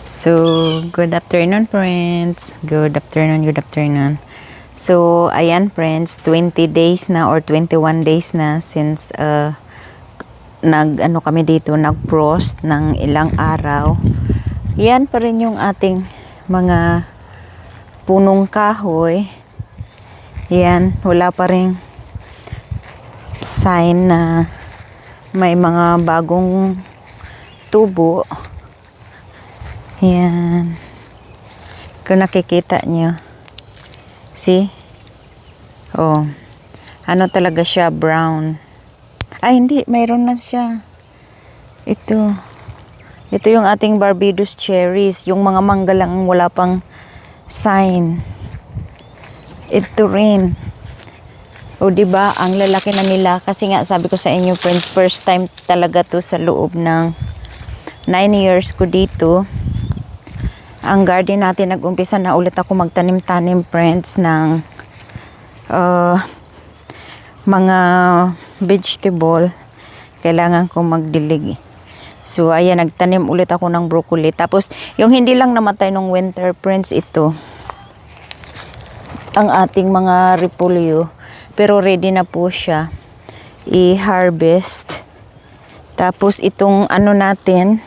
So, good afternoon friends. Good afternoon, good afternoon. So, ayan friends, 20 days na or 21 days na since kami dito, nag-frost ng ilang araw. Yan pa rin yung ating mga punong kahoy. Yan, wala pa rin sign na may mga bagong tubo. Yan. Kung nakikita nyo. See? Oh. Ano talaga siya? Brown. Ay, hindi. Mayroon na siya. Ito. Ito yung ating Barbados cherries. Yung mga mangga lang wala pang sign. Ito rin. O, diba? Ang lalaki na nila. Kasi nga, sabi ko sa inyo, friends, first time talaga to sa loob ng 9 years ko dito. Ang garden natin, nag-umpisa na ulit ako magtanim-tanim, friends, ng mga vegetable. Kailangan ko magdilig. So, ayan, nagtanim ulit ako ng broccoli. Tapos, yung hindi lang namatay nung winter, friends, ito. Ang ating mga repolyo. Pero ready na po siya i-harvest. Tapos, itong ano natin,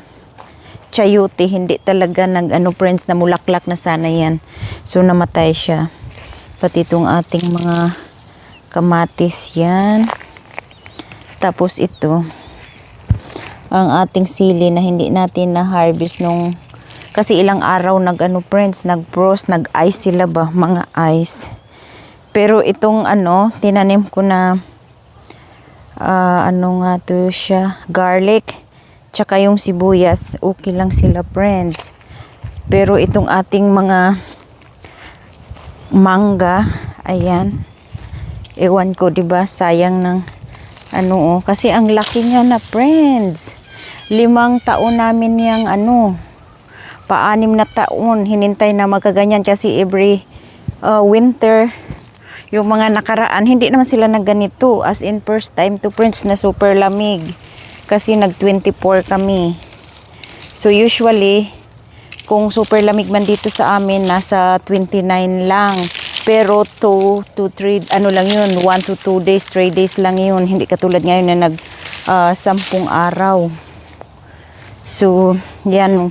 chayote, hindi talaga friends, na mulaklak na sana yan. So, namatay siya. Pati itong ating mga kamatis yan. Tapos ito, ang ating sili na hindi natin na-harvest nung, kasi ilang araw friends, nag-frost, nag-ice sila ba, mga ice. Pero itong tinanim ko na, garlic, tsaka yung sibuyas, okay lang sila, friends. Pero itong ating mga mangga, ayan, ewan ko, diba, sayang ng kasi ang laki niya na, friends. 5 taon namin yung pa-6 na taon, hinintay na magkaganyan kasi every winter, yung mga nakaraan, hindi naman sila na ganito, as in first time to, friends, na super lamig. Kasi nag-24 kami. So usually, kung super lamig man dito sa amin, nasa 29 lang. Pero 2 to 3, lang yun, 1 to 2 days, 3 days lang yun. Hindi katulad ngayon na 10 araw. So, yan,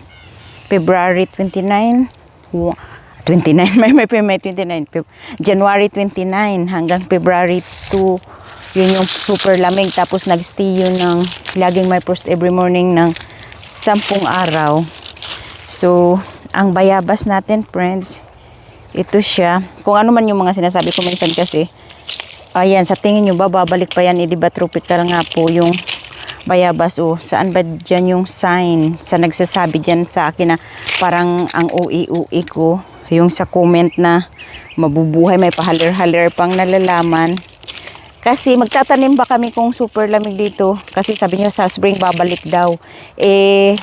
February 29, 29, may 29, January 29 hanggang February 2, yun yung super lamig. Tapos nag-stay yun ng laging may frost every morning ng 10 araw. So, ang bayabas natin, friends, ito siya. Kung ano man yung mga sinasabi ko minsan kasi, ayan, sa tingin nyo ba, babalik pa yan, diba tropical nga po yung bayabas. O, saan ba dyan yung sign sa nagsasabi dyan sa akin na parang ang ui ko, yung sa comment na mabubuhay, may pahalir-halir pang nalalaman. Kasi magtatanim ba kami kung super lamig dito? Kasi sabi niya sa spring babalik daw.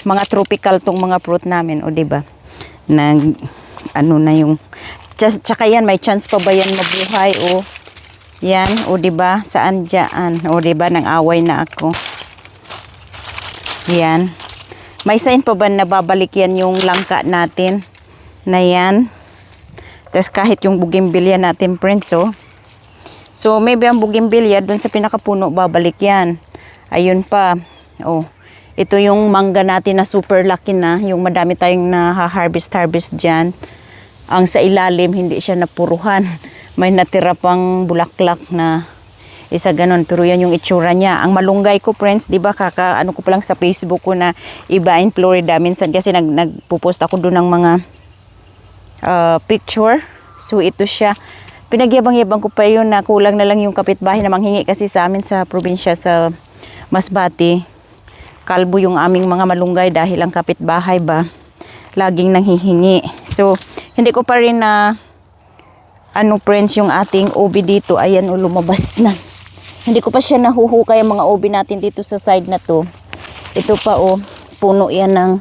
Mga tropical tong mga fruit namin, o diba? Na yung tsaka yan, may chance pa ba yan mabuhay? O yan, o diba? Saan dyan? O diba, nang away na ako. Yan. May sign pa ba na babalik yan yung langka natin? Na yan. Tapos kahit yung bougainvillea natin, friends, oh. So, maybe ang bougainvillea, dun sa pinakapuno, babalik yan. Ayun pa. Oh, ito yung mangga natin na super laki na. Yung madami tayong na-harvest dyan. Ang sa ilalim, hindi siya napuruhan. May natira pang bulaklak na isa ganon. Pero yan yung itsura niya. Ang malunggay ko, friends, di ba, ko pa lang sa Facebook ko na iba in Florida. Minsan kasi nagpo-post ako doon ng mga picture. So, ito siya. Pinagyabang-yabang ko pa yun na kulang na lang yung kapitbahay na manghingi kasi sa amin sa probinsya sa Masbate. Kalbo yung aming mga malunggay dahil ang kapitbahay ba laging nanghihingi. So, hindi ko pa rin na friends, yung ating ubi dito. Ayan, lumabas na. Hindi ko pa siya nahuhukay ang mga ubi natin dito sa side na to. Ito pa puno yan ng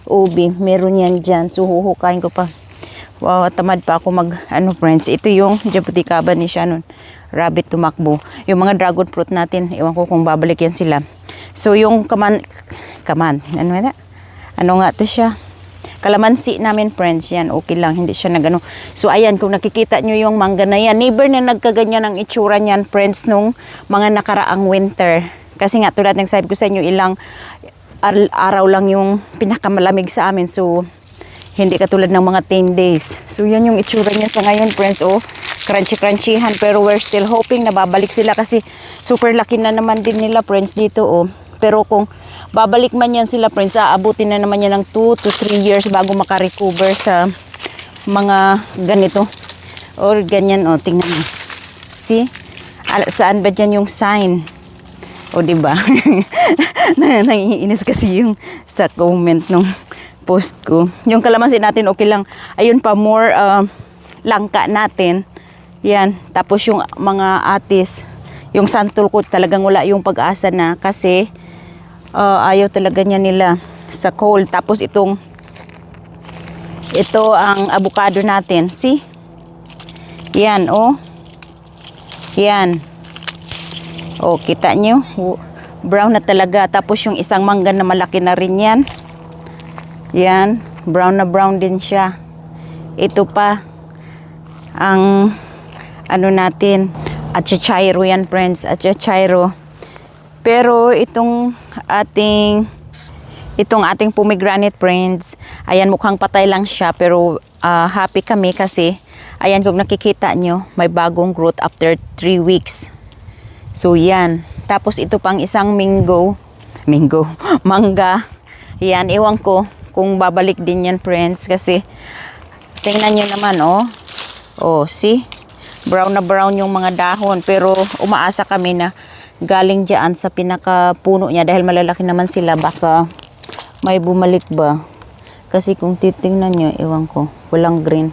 ubi. Meron yan dyan. So, huhukayin ko pa. Wow, tamad pa ako friends. Ito yung jabuticaba ni Shannon. Rabbit tumakbo. Yung mga dragon fruit natin, ewan ko kung babalik yan sila. So, yung ano nga to siya? Kalamansi namin, friends, yan, okay lang, hindi siya nagano. So, ayan, kung nakikita nyo yung mangga na yan, never na nagkaganyan ang itsura niyan, friends, nung mga nakaraang winter. Kasi nga, tulad ng sabi ko sa inyo, ilang araw lang yung pinakamalamig sa amin. So, hindi katulad ng mga 10 days. So, yan yung itsura niya sa ngayon, friends. Oh, crunchy-crunchyhan. Pero we're still hoping na babalik sila kasi super laki na naman din nila, friends, dito. Oh. Pero kung babalik man yan sila, friends, aabutin na naman yan ng 2 to 3 years bago makarecover sa mga ganito. Or ganyan, oh, tingnan mo. See? Saan ba dyan yung sign? O, diba? Nangiinis kasi yung sa comment nung post ko. Yung kalamansi natin, okay lang. Ayun pa, more langka natin. Yan. Tapos yung mga atis, yung santol ko talagang wala yung pag-asa na kasi ayaw talaga niya nila sa cold. Tapos ito ang avocado natin. See? Yan, oh. Yan. Oh, kita nyo? Brown na talaga. Tapos yung isang mangga na malaki na rin yan. Yan. Brown na brown din siya. Ito pa. Ang ano natin. Achachairo yan, friends. Achachairo. Pero itong ating pomegranate, friends. Ayan, mukhang patay lang siya. Pero happy kami kasi ayan, kung nakikita nyo, may bagong growth after 3 weeks. So, yan. Tapos, ito pang isang mangga. Yan, ewan ko kung babalik din yan, friends. Kasi, tingnan nyo naman, oh. Oh, see? Brown na brown yung mga dahon. Pero, umaasa kami na galing dyan sa pinakapuno niya. Dahil malalaki naman sila, baka may bumalik ba. Kasi kung titingnan nyo, ewan ko, walang green.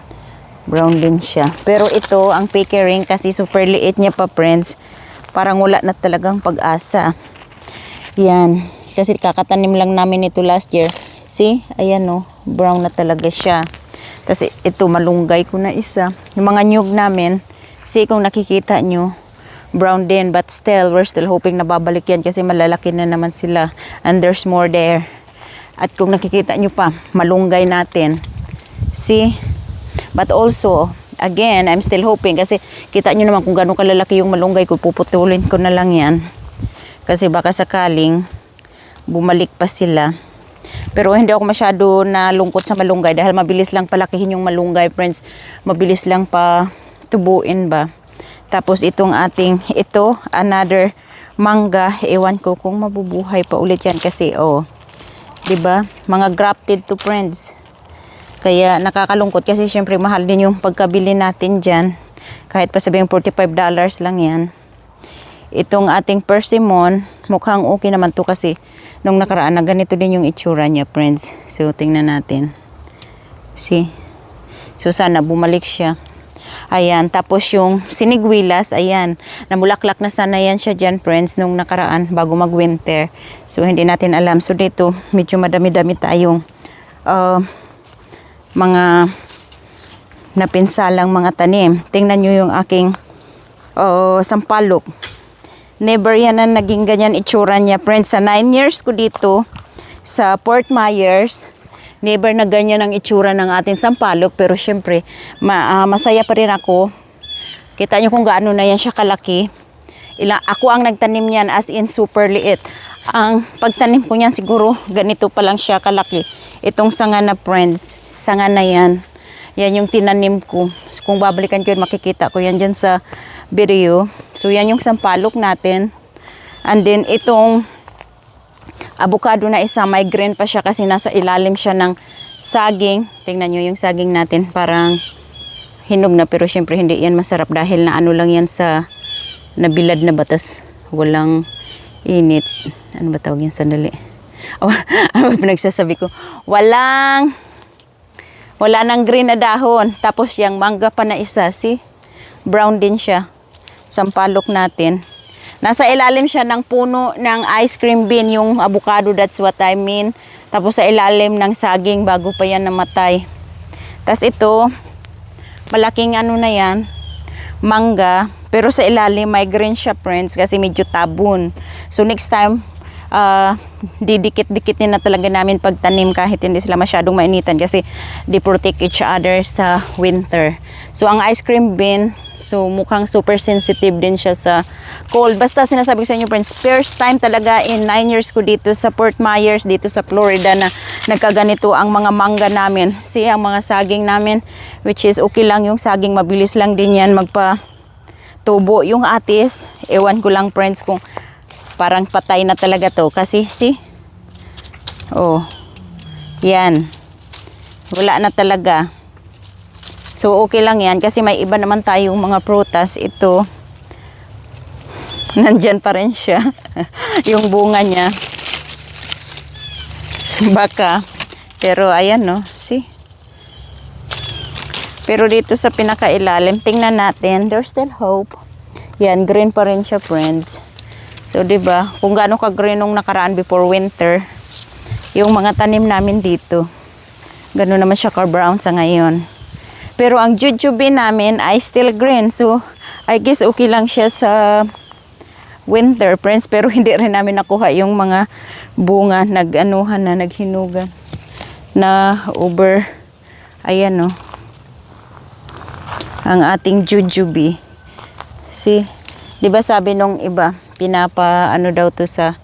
Brown din siya. Pero ito, ang pickering, kasi super liit niya pa, friends. Parang wala na talagang pag-asa. Yan. Kasi kakatanim lang namin ito last year. See? Ayan, oh. Brown na talaga siya. Kasi ito, malunggay ko na isa. Yung mga nyug namin, see, kung nakikita nyo, brown din. But still, we're still hoping na babalik yan kasi malalaki na naman sila. And there's more there. At kung nakikita nyo pa, malunggay natin. See? But also, again, I'm still hoping kasi kita nyo naman kung gano'ng kalalaki yung malunggay ko, puputulin ko na lang yan. Kasi baka sakaling bumalik pa sila. Pero hindi ako masyado nalungkot sa malunggay dahil mabilis lang palakihin yung malunggay, friends. Mabilis lang pa tubuin ba. Tapos itong another mangga, ewan ko kung mabubuhay pa ulit yan kasi, oh, 'di ba? Mga grafted to, friends. Kaya nakakalungkot kasi syempre mahal din yung pagkabili natin dyan. Kahit pa sabihin $45 lang yan. Itong ating persimmon, mukhang okay naman to kasi nung nakaraan na ganito din yung itsura niya, friends. So, tingnan natin. See? So, sana bumalik siya. Ayan. Tapos yung sinigwilas, ayan. Namulaklak na sana yan siya dyan, friends, nung nakaraan bago mag-winter. So, hindi natin alam. So, dito, medyo madami-dami tayong mga napinsalang mga tanim. Tingnan nyo yung aking sampalok. Never yan na naging ganyan itsura niya, friends. Sa 9 years ko dito sa Fort Myers, never na ganyan ang itsura ng ating sampalok. Pero syempre, masaya pa rin ako. Kita nyo kung gaano na yan siya kalaki. Ako ang nagtanim niyan, as in super liit. Ang pagtanim ko niyan siguro ganito pa lang siya kalaki. Itong sanga na, friends, sanga na yan. Yan yung tinanim ko. Kung babalikan ko yun, makikita ko yan dyan sa video. So, yan yung sampalok natin. And then, itong avocado na isa, may green pa siya kasi nasa ilalim siya ng saging. Tingnan nyo yung saging natin. Parang hinog na, pero syempre hindi yan masarap dahil na ano lang yan sa nabilad na batas. Walang init. Ano ba tawag yan? Sandali. Ano ba pinagsasabi ko? Wala nang green na dahon. Tapos yung mangga pa na isa, see? Brown din siya. Sampalok natin. Nasa ilalim siya ng puno ng ice cream bean, yung avocado, that's what I mean. Tapos sa ilalim ng saging bago pa yan namatay. Tapos ito, malaking ano na yan, mangga. Pero sa ilalim may green siya, friends, kasi medyo tabon. So next time, didikit-dikitin na talaga namin pagtanim kahit hindi sila masyadong mainitan kasi they protect each other sa winter. So ang ice cream bean, so mukhang super sensitive din siya sa cold. Basta sinasabi ko sa inyo friends, first time talaga in 9 years ko dito sa Fort Myers, dito sa Florida na nagkaganito ang mga mangga namin. See, ang mga saging namin, which is okay lang yung saging, mabilis lang din yan magpa-tubo. Yung atis, ewan ko lang friends kung parang patay na talaga to. Kasi, see? Oh. Yan. Wala na talaga. So, okay lang yan. Kasi may iba naman tayong mga prutas. Ito, nandyan pa rin siya. Yung bunga niya. Baka. Pero, ayan, no? See? Pero dito sa pinakailalim, tingnan natin. There's still hope. Yan, green pa rin siya, friends. So, diba, kung gaano ka-green nung nakaraan before winter, yung mga tanim namin dito, gano'n naman siya ka-brown sa ngayon. Pero ang jujube namin ay still green. So, I guess okay lang siya sa winter, friends. Pero hindi rin namin nakuha yung mga bunga, nag-anuhan na, naghinugan, na over, ayan o, ang ating jujube. See? Diba sabi nung iba, ano daw to sa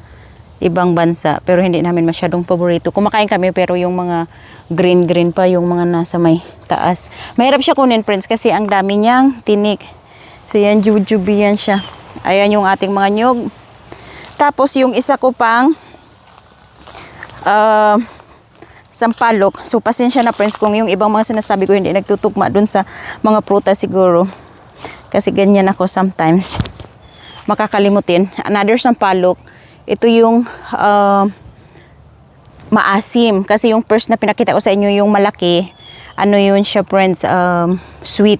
ibang bansa, pero hindi namin masyadong paborito. Kumakain kami pero yung mga green pa yung mga nasa may taas. Mahirap siya kunin, friends, kasi ang dami niyang tinik. So yan, jujube yan siya. Ayan yung ating mga nyug. Tapos yung isa ko pang sampalok. So pasensya na, friends, kung yung ibang mga sinasabi ko hindi nagtutugma dun sa mga prutas siguro. Kasi ganyan ako sometimes. Makakalimutin. Another sampalok. Ito yung maasim. Kasi yung first na pinakita ko sa inyo, yung malaki, ano yun siya, friends, sweet.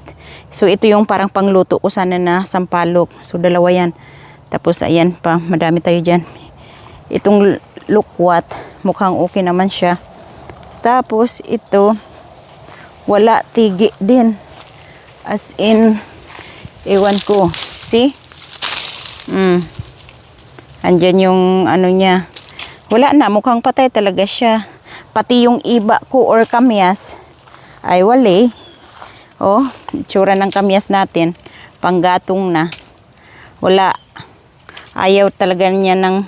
So ito yung parang pangluto ko sana na sampalok. So dalawa yan. Tapos ayan pa, madami tayo dyan. Itong lukwat, mukhang okay naman siya. Tapos ito, wala, tigi din. As in, ewan ko. See? Andyan yung ano niya. Wala na, mukhang patay talaga siya. Pati yung iba ko or kamyas ay wali. Oh, itsura ng kamyas natin. Panggatong na. Wala. Ayaw talaga niya ng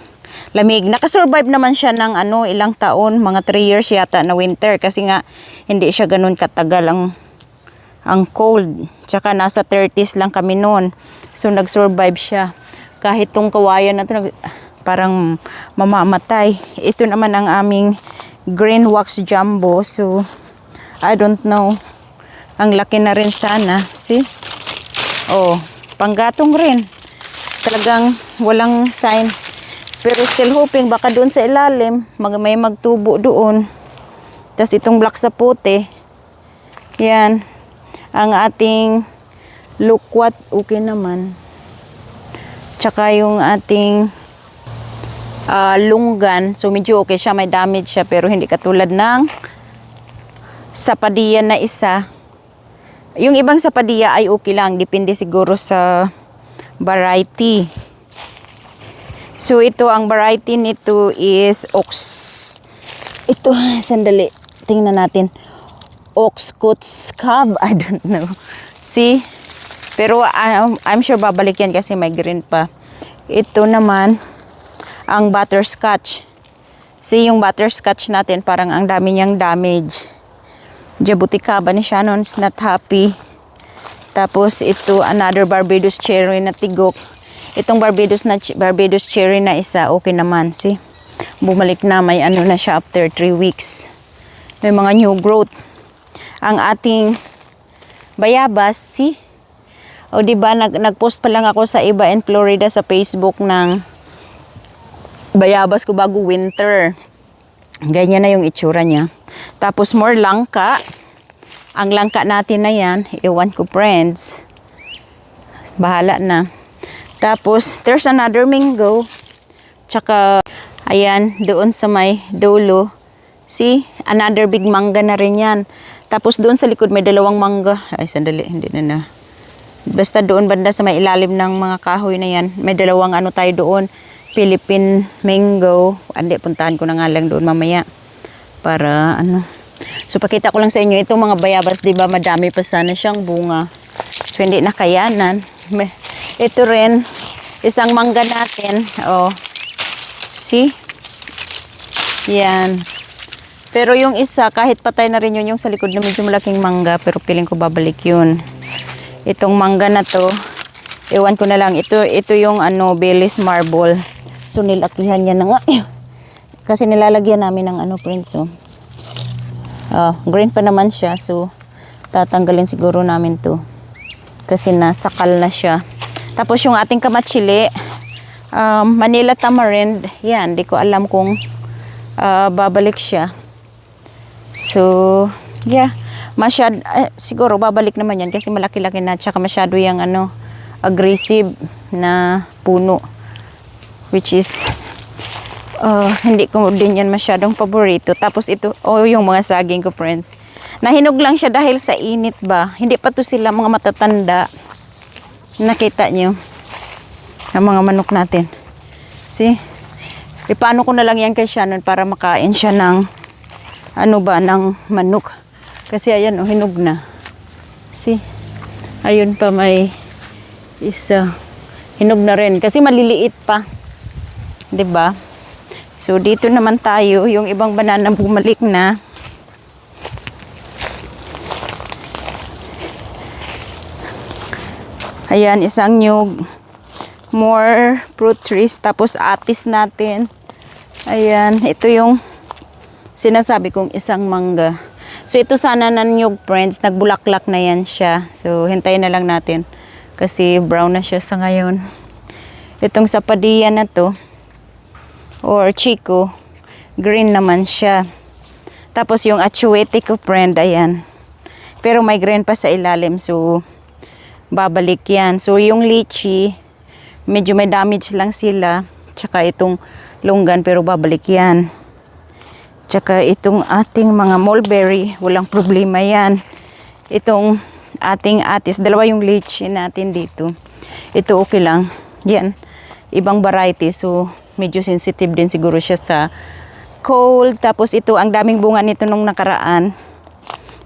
lamig. Nakasurvive naman siya ng ilang taon, mga 3 years yata na winter. Kasi nga, hindi siya ganun katagal ang cold. Tsaka nasa 30s lang kami noon. So, nag-survive siya. Kahit tong kawayan na to, parang mamamatay. Ito naman ang aming green wax jumbo. So, I don't know. Ang laki na rin sana. See? Oh, panggatong rin. Talagang walang sign. Pero still hoping, baka doon sa ilalim, may magtubo doon. Tapos itong black sa puti. Yan. Ang ating lukwat, okay naman. Tsaka yung ating lunggan. So medyo okay siya, may damage siya. Pero hindi katulad ng sapadiya na isa. Yung ibang sapadiya ay okay lang. Depende siguro sa variety. So ito, ang variety nito is ox. Ito, sandali. Tingnan natin. Oxcoats Cab. I don't know. See? Pero I'm sure babalik yan kasi may green pa. Ito naman, ang butterscotch. See, yung butterscotch natin, parang ang dami niyang damage. Jabuticaba ni Shannon is not happy. Tapos ito, another Barbados cherry na tigok. Itong Barbados cherry na isa, okay naman. See, bumalik na, may na siya after 3 weeks. May mga new growth. Ang ating bayabas, see? O diba, nag-post pa lang ako sa iba in Florida sa Facebook ng bayabas ko bago winter. Ganyan na yung itsura niya. Tapos more langka. Ang langka natin na yan, ewan ko, friends. Bahala na. Tapos, there's another mango. Tsaka, ayan, doon sa may dulo. See? Another big mangga na rin yan. Tapos doon sa likod may dalawang mangga. Ay, sandali, hindi na. Basta doon banda sa may ilalim ng mga kahoy na yan, may dalawang tayo doon. Philippine mango. Andi, puntahan ko na nga lang doon mamaya. Para ano. So, pakita ko lang sa inyo. Itong mga bayabas, di ba, madami pa sana siyang bunga. So, hindi na kayanan. Ito rin, isang mangga natin. Oh. See? Yan. Pero yung isa, kahit patay na rin yun, yung sa likod na medyo malaking mangga, pero piling ko babalik yun. Itong mangga na to, ewan ko na lang, ito yung ano, Baileys marble. So, nilakihan niya na nga. Kasi nilalagyan namin ng ano, friends, oh. Green pa naman siya, so, tatanggalin siguro namin to. Kasi nasakal na siya. Tapos yung ating kamatsili, Manila tamarind, yan, di ko alam kung babalik siya. So, yeah, siguro babalik naman yan kasi malaki-laki na, tsaka masyado yung ano, aggressive na puno. Which is, hindi ko din yan masyadong paborito. Tapos ito, yung mga saging ko, friends. Nahinog lang siya dahil sa init ba. Hindi pa to sila mga matatanda. Nakita nyo? Ang mga manok natin. See? Ipaano ko na lang yan kay Shannon para makain siya ng, ng manok. Kasi ayan, hinog na. See? Ayun pa may isa. Hinog na rin. Kasi maliliit pa. 'Di ba? So dito naman tayo, yung ibang banana bumalik na. Ayan, isang nyug. More fruit trees. Tapos atis natin. Ayan, ito yung sinasabi kong isang mangga. So ito sana na nyug, friends. Nagbulaklak na yan siya. So hintayin na lang natin. Kasi brown na siya sa ngayon. Itong sapadilla na to, or chico, green naman siya. Tapos yung achuete ko, friend, ayan. Pero may green pa sa ilalim, so babalik yan. So yung lychee, medyo may damage lang sila. Tsaka itong lunggan, pero babalik yan. Tsaka itong ating mga mulberry, walang problema yan. Itong ating atis, dalawa yung lychee natin dito. Ito okay lang. Yan, ibang variety, so medyo sensitive din siguro siya sa cold. Tapos ito, ang daming bunga nito nung nakaraan.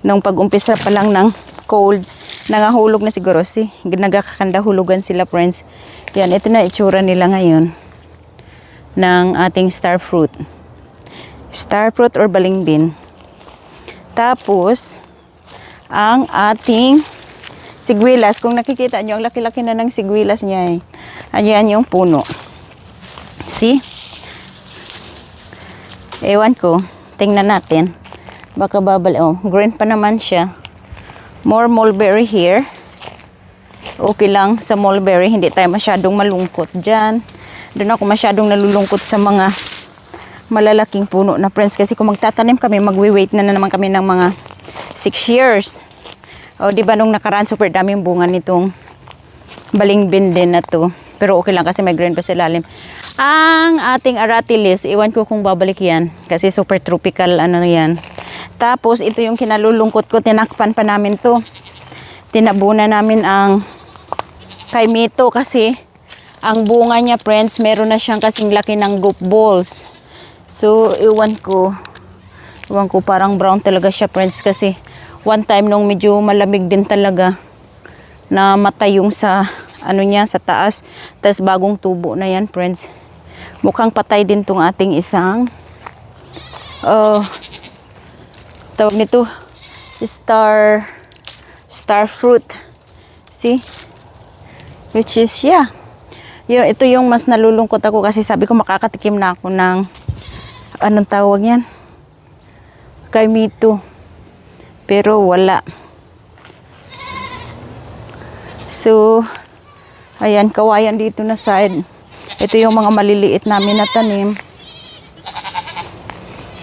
Nung pag-umpisa pa lang ng cold, nangahulog na siguro. Nagkakandahulugan sila, friends. Yan, ito na itsura nila ngayon ng ating star fruit. Star fruit or balingbin. Tapos, ang ating sigwilas. Kung nakikita nyo, ang laki-laki na ng sigwilas niya. Ayan yung puno. See? Ewan ko. Tingnan natin. Baka babalik. Oh, green pa naman siya. More mulberry here. Okay lang sa mulberry. Hindi tayo masyadong malungkot dyan. Doon ako masyadong nalulungkot sa mga malalaking puno na, friends. Kasi kung magtatanim kami, magwi-wait na naman kami ng mga 6 years. O, di ba nung nakaraan, super daming bunga nitong balingbin din na to. Pero okay lang kasi may green pa sa ilalim. Ang ating aratilis, iwan ko kung babalik yan. Kasi super tropical, ano yan. Tapos, ito yung kinalulungkot ko. Tinakpan pa namin to. Tinabunan namin ang kaimito kasi ang bunga niya, friends, meron na siyang kasing laki ng golf balls. So, iwan ko. Parang brown talaga siya, friends, kasi one time nung medyo malamig din talaga na matay yung sa ano niya sa taas. Tapos bagong tubo na yan, friends. Mukhang patay din tong ating isang tawag nito star fruit. See? Which is, yeah. Ito yung mas nalulungkot ako kasi sabi ko makakatikim na ako ng anong tawag yan? Kaimito. Pero wala. So, ayan, kawayan dito na side. Ito yung mga maliliit namin na tanim.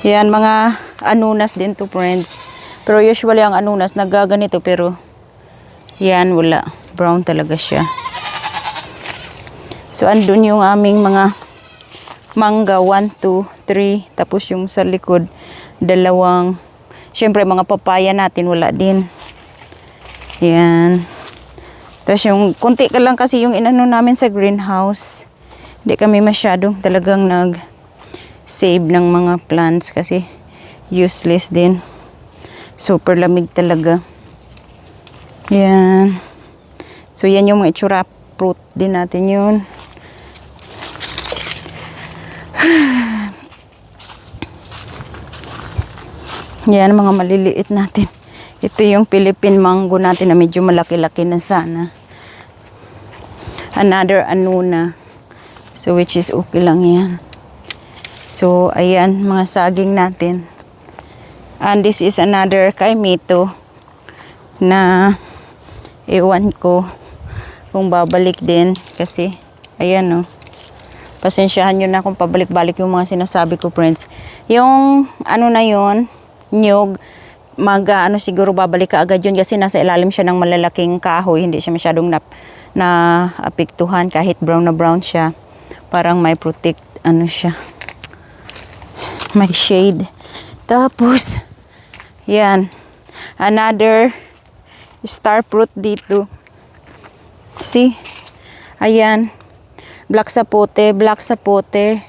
Yan, mga anunas din to, friends. Pero usually ang anunas nagaganito, pero yan, wala. Brown talaga siya. So, andun yung aming mga mangga, 1, 2, 3. Tapos yung sa likod, 2. Siyempre, mga papaya natin, wala din. Yan. Tapos yung, kunti ka lang kasi yung inano namin sa greenhouse. Hindi kami masyadong talagang nag-save ng mga plants kasi useless din. Super lamig talaga. Yan. So, yan yung mga itsura. Fruit din natin yun. Yan, mga maliliit natin. Ito yung Philippine mango natin na medyo malaki-laki na sana. Another anuna. So, which is okay lang yan. So, ayan, mga saging natin. And this is another kaimito na ewan ko kung babalik din kasi, ayan, oh. Pasensyahan nyo na kung pabalik-balik yung mga sinasabi ko, friends. Yung, ano na yun, nyug, siguro babalik ka agad yun kasi nasa ilalim siya ng malalaking kahoy. Hindi siya masyadong apektuhan kahit brown na brown siya. Parang may protect, siya. May shade. Tapos, yan. Another star fruit dito. See? Ayan. Black sapote, black sapote.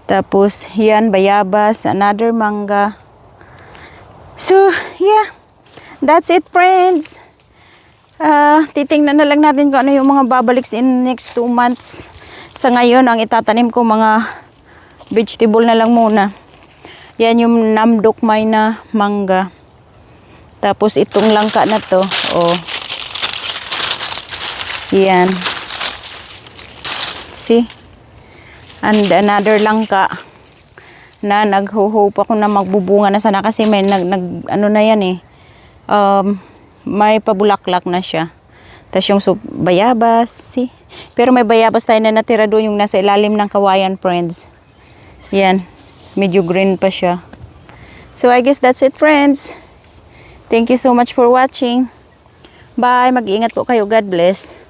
Tapos, yan, bayabas. Another manga. So, yeah. That's it, friends. Titingnan na lang natin kung ano yung mga babaliks in next 2 months. Sa ngayon, ang itatanim ko mga vegetable na lang muna. Yan yung namdokmay na mangga. Tapos itong langka na to. Oh. Yan. See? And another langka na nagho-hope ako na magbubunga na sana kasi may ano na yan eh. May pabulaklak na siya. Tapos yung bayabas, see? Pero may bayabas tayo na natira doon yung nasa ilalim ng kawayan, friends. Yan. Medyo green pa siya. So, I guess that's it, friends. Thank you so much for watching. Bye. Mag-iingat po kayo. God bless.